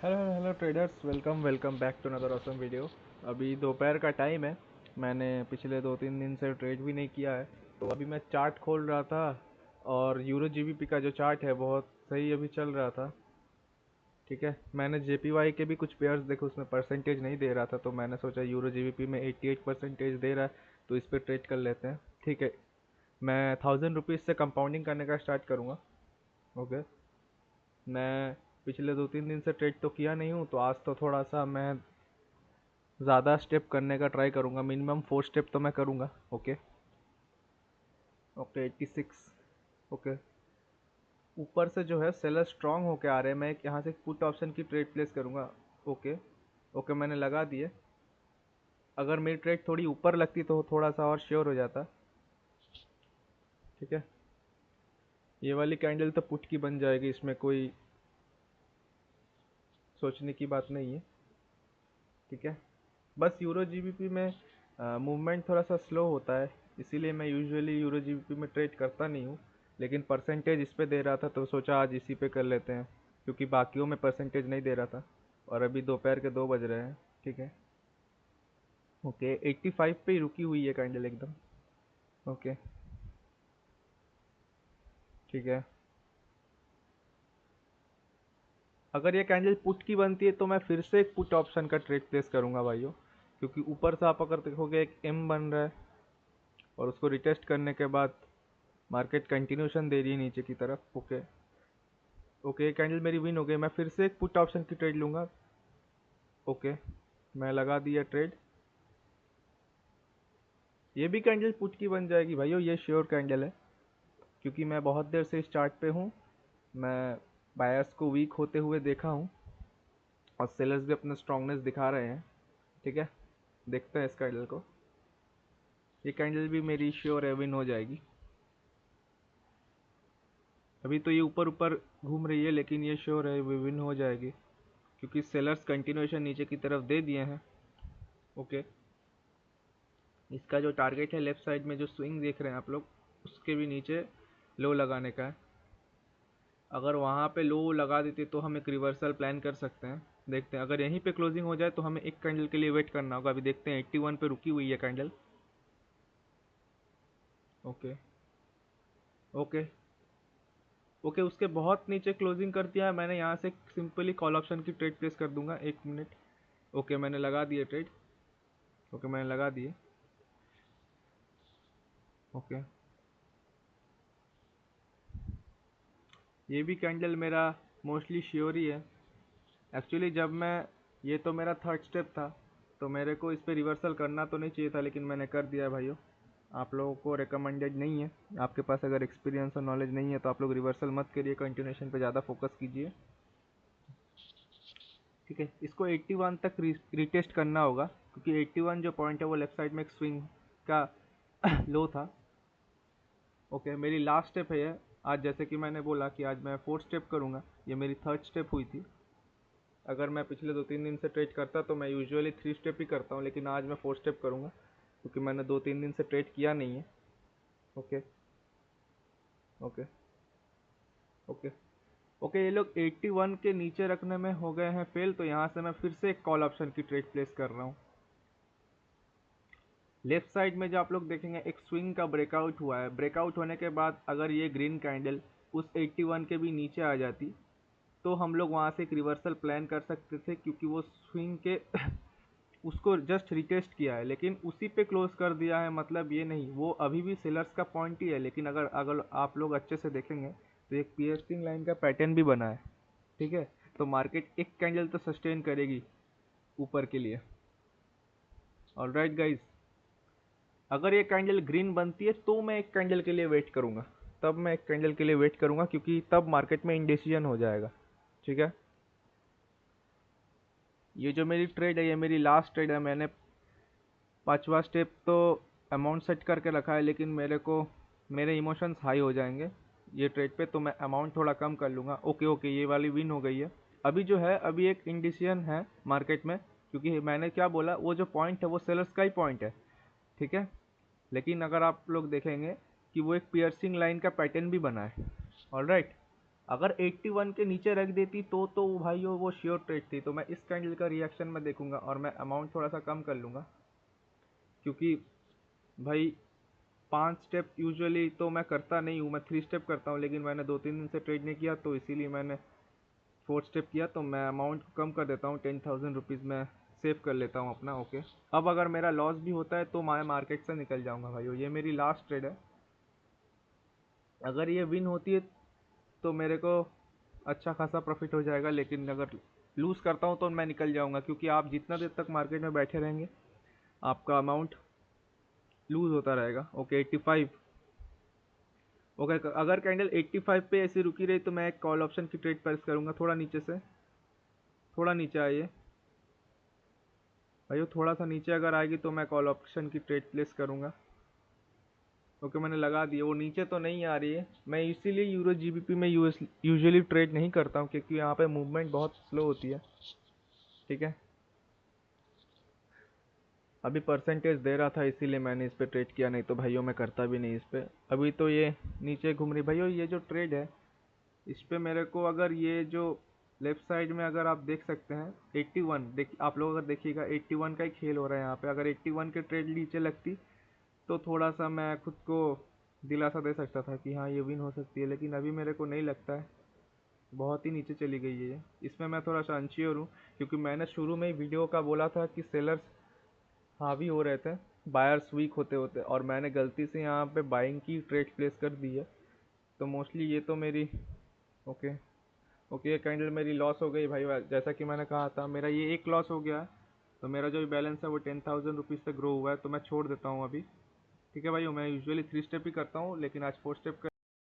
Hello hello traders, welcome welcome back to another awesome video. अभी दोपहर का time है। मैंने पिछले 2-3 दिन से ट्रेड भी नहीं किया है, तो अभी मैं चार्ट खोल रहा था और यूरो जीबीपी का जो चार्ट है बहुत सही अभी चल रहा था। ठीक है, मैंने जेपीवाई के भी कुछ पेयर्स देखे, उसमें परसेंटेज नहीं दे रहा था, तो मैंने सोचा यूरो जीबीपी में 88 परसेंटेज दे रहा है तो इस पर ट्रेड कर लेते हैं। ठीक है, मैं 1000 रुपीज़ से कंपाउंडिंग करने का स्टार्ट करूँगा। ओके, मैं पिछले 2-3 दिन से ट्रेड तो किया नहीं हूँ, तो आज तो थोड़ा सा मैं ज़्यादा स्टेप करने का ट्राई करूँगा। मिनिमम 4 स्टेप तो मैं करूँगा। Okay okay 86। ओके, ऊपर से जो है सेलर स्ट्रांग होके आ रहे हैं, मैं एक यहाँ से पुट ऑप्शन की ट्रेड प्लेस करूँगा। ओके ओके, मैंने लगा दिए। अगर मेरी ट्रेड थोड़ी ऊपर लगती तो थोड़ा सा और श्योर हो जाता। ठीक है, ये वाली कैंडल तो पुट की बन जाएगी, इसमें कोई सोचने की बात नहीं है। ठीक है, बस यूरो जीबीपी में मूवमेंट थोड़ा सा स्लो होता है, इसीलिए मैं यूजुअली यूरो जीबीपी में ट्रेड करता नहीं हूँ। लेकिन परसेंटेज इस पे दे रहा था तो सोचा आज इसी पे कर लेते हैं, क्योंकि बाकियों में परसेंटेज नहीं दे रहा था। और अभी दोपहर के 2 बज रहे हैं। ठीक है, ओके 85 पे ही रुकी हुई है कैंडल एकदम। ओके, ठीक है। अगर ये कैंडल पुट की बनती है तो मैं फिर से एक पुट ऑप्शन का ट्रेड प्लेस करूंगा भाइयों, क्योंकि ऊपर से आप अगर देखोगे एक एम बन रहा है और उसको रिटेस्ट करने के बाद मार्केट कंटिन्यूशन दे रही है नीचे की तरफ। ओके ओके, कैंडल मेरी विन हो गई, मैं फिर से एक पुट ऑप्शन की ट्रेड लूँगा। ओके, मैं लगा दिया ट्रेड। ये भी कैंडल पुट की बन जाएगी भाइयों, ये श्योर कैंडल है, क्योंकि मैं बहुत देर से इस चार्ट पे हूँ। मैं बायर्स को वीक होते हुए देखा हूँ और सेलर्स भी अपना स्ट्रांगनेस दिखा रहे हैं। ठीक है, देखते हैं इस कैंडल को। ये कैंडल भी मेरी श्योर है विन हो जाएगी। अभी तो ये ऊपर ऊपर घूम रही है, लेकिन ये श्योर है विन हो जाएगी, क्योंकि सेलर्स कंटिन्यूएशन नीचे की तरफ दे दिए हैं। ओके, इसका जो टारगेट है लेफ्ट साइड में जो स्विंग देख रहे हैं आप लोग, उसके भी नीचे लो लगाने का है। अगर वहाँ पे लो लगा देते तो हम एक रिवर्सल प्लान कर सकते हैं। देखते हैं, अगर यहीं पे क्लोजिंग हो जाए तो हमें एक कैंडल के लिए वेट करना होगा। अभी देखते हैं, 81 पे रुकी हुई है कैंडल। ओके ओके ओके, उसके बहुत नीचे क्लोजिंग कर दिया है मैंने। यहाँ से सिंपली कॉल ऑप्शन की ट्रेड प्लेस कर दूंगा, 1 मिनट। ओके, मैंने लगा दिए ट्रेड। ओके, मैंने लगा दिए। ओके, ये भी कैंडल मेरा मोस्टली श्योर ही है। एक्चुअली जब मैं, ये तो मेरा थर्ड स्टेप था, तो मेरे को इस पे रिवर्सल करना तो नहीं चाहिए था, लेकिन मैंने कर दिया भाइयों। आप लोगों को रिकमेंडेड नहीं है, आपके पास अगर एक्सपीरियंस और नॉलेज नहीं है तो आप लोग रिवर्सल मत करिए, कंटिन्यूशन पे ज़्यादा फोकस कीजिए। ठीक है, इसको 81 तक रिटेस्ट करना होगा, क्योंकि 81 जो पॉइंट है वो लेफ्ट साइड में एक स्विंग का लो था। ओके, मेरी लास्ट स्टेप है ये। आज जैसे कि मैंने बोला कि आज मैं 4 स्टेप करूँगा, ये मेरी थर्ड स्टेप हुई थी। अगर मैं पिछले 2-3 दिन से ट्रेड करता तो मैं यूजुअली 3 स्टेप ही करता हूँ, लेकिन आज मैं 4 स्टेप करूँगा, क्योंकि मैंने 2-3 दिन से ट्रेड किया नहीं है। ओके ओके ओके ओके, ये लोग 81 के नीचे रखने में हो गए हैं फेल, तो यहाँ से मैं फिर से एक कॉल ऑप्शन की ट्रेड प्लेस कर रहा हूँ। लेफ्ट साइड में जो आप लोग देखेंगे एक स्विंग का ब्रेकआउट हुआ है। ब्रेकआउट होने के बाद अगर ये ग्रीन कैंडल उस 81 के भी नीचे आ जाती तो हम लोग वहाँ से एक रिवर्सल प्लान कर सकते थे, क्योंकि वो स्विंग के उसको जस्ट रिटेस्ट किया है, लेकिन उसी पे क्लोज कर दिया है। मतलब ये नहीं, वो अभी भी सेलर्स का पॉइंट ही है, लेकिन अगर अगर आप लोग अच्छे से देखेंगे तो एक पियर्सिंग लाइन का पैटर्न भी बना है। ठीक है, तो मार्केट एक कैंडल तो सस्टेन करेगी ऊपर के लिए। ऑलराइट गाइज, अगर ये कैंडल ग्रीन बनती है तो मैं एक कैंडल के लिए वेट करूंगा, तब मैं एक कैंडल के लिए वेट करूंगा, क्योंकि तब मार्केट में इंडिसीजन हो जाएगा। ठीक है, ये जो मेरी ट्रेड है ये मेरी लास्ट ट्रेड है। मैंने 5वां स्टेप तो अमाउंट सेट करके रखा है, लेकिन मेरे को मेरे इमोशंस हाई हो जाएंगे ये ट्रेड पे, तो मैं अमाउंट थोड़ा कम कर लूँगा। ओके ओके, ये वाली विन हो गई है। अभी जो है अभी एक इंडिसीजन है मार्केट में, क्योंकि मैंने क्या बोला, वो जो पॉइंट है वो सेलर्स का ही पॉइंट है। ठीक है, लेकिन अगर आप लोग देखेंगे कि वो एक पियर्सिंग लाइन का पैटर्न भी बना है। ऑलराइट, अगर 81 के नीचे रख देती तो भाई वो श्योर ट्रेड थी। तो मैं इस कैंडल का रिएक्शन में देखूंगा और मैं अमाउंट थोड़ा सा कम कर लूँगा, क्योंकि भाई 5 स्टेप यूजुअली तो मैं करता नहीं हूँ, मैं 3 स्टेप करता हूँ, लेकिन मैंने 2-3 दिन से ट्रेड नहीं किया तो इसीलिए मैंने 4 स्टेप किया। तो मैं अमाउंट को कम कर देता हूँ, 10,000 रुपीज़ मैं सेव कर लेता हूँ अपना। ओके, अब अगर मेरा लॉस भी होता है तो मैं मार्केट से निकल जाऊँगा भाई। ये मेरी लास्ट ट्रेड है, अगर ये विन होती है तो मेरे को अच्छा खासा प्रॉफिट हो जाएगा, लेकिन अगर लूज़ करता हूँ तो मैं निकल जाऊँगा, क्योंकि आप जितना देर तक मार्केट में बैठे रहेंगे आपका अमाउंट लूज़ होता रहेगा। ओके 85। ओके, अगर कैंडल 85 पे ऐसी रुकी रही तो मैं एक कॉल ऑप्शन की ट्रेड प्रेस करूँगा। थोड़ा नीचे से, थोड़ा नीचे आइए भाई, थोड़ा सा नीचे अगर आएगी तो मैं कॉल ऑप्शन की ट्रेड प्लेस करूँगा। ओके, मैंने लगा दिया, वो नीचे तो नहीं आ रही है। मैं इसीलिए यूरो जीबीपी में यूजुअली ट्रेड नहीं करता हूँ, क्योंकि यहाँ पे मूवमेंट बहुत स्लो होती है। ठीक है, अभी परसेंटेज दे रहा था इसीलिए मैंने इस पे ट्रेड किया, नहीं तो भाइयों मैं करता भी नहीं इस पे। अभी तो ये नीचे घूम रही भाइयों, ये जो ट्रेड है इस पे मेरे को, अगर ये जो लेफ्ट साइड में अगर आप देख सकते हैं 81, आप लोग अगर देखिएगा 81 का ही खेल हो रहा है यहाँ पे। अगर 81 के ट्रेड नीचे लगती तो थोड़ा सा मैं खुद को दिलासा दे सकता था कि हाँ ये विन हो सकती है, लेकिन अभी मेरे को नहीं लगता है, बहुत ही नीचे चली गई है ये। इसमें मैं थोड़ा सा अनश्योर हूँ, क्योंकि मैंने शुरू में ही वीडियो का बोला था कि सेलर्स हावी हो रहे थे, बायर्स वीक होते होते, और मैंने गलती से यहाँ पे बाइंग की ट्रेड प्लेस कर दी है। तो मोस्टली ये तो मेरी, ओके ओके, ये कैंडल मेरी लॉस हो गई भाई। जैसा कि मैंने कहा था मेरा ये एक लॉस हो गया है, तो मेरा जो बैलेंस है वो 10,000 रुपीज़ से ग्रो हुआ है, तो मैं छोड़ देता हूँ अभी। ठीक है भाई, मैं यूजुअली 3 स्टेप ही करता हूँ, लेकिन आज 4 स्टेप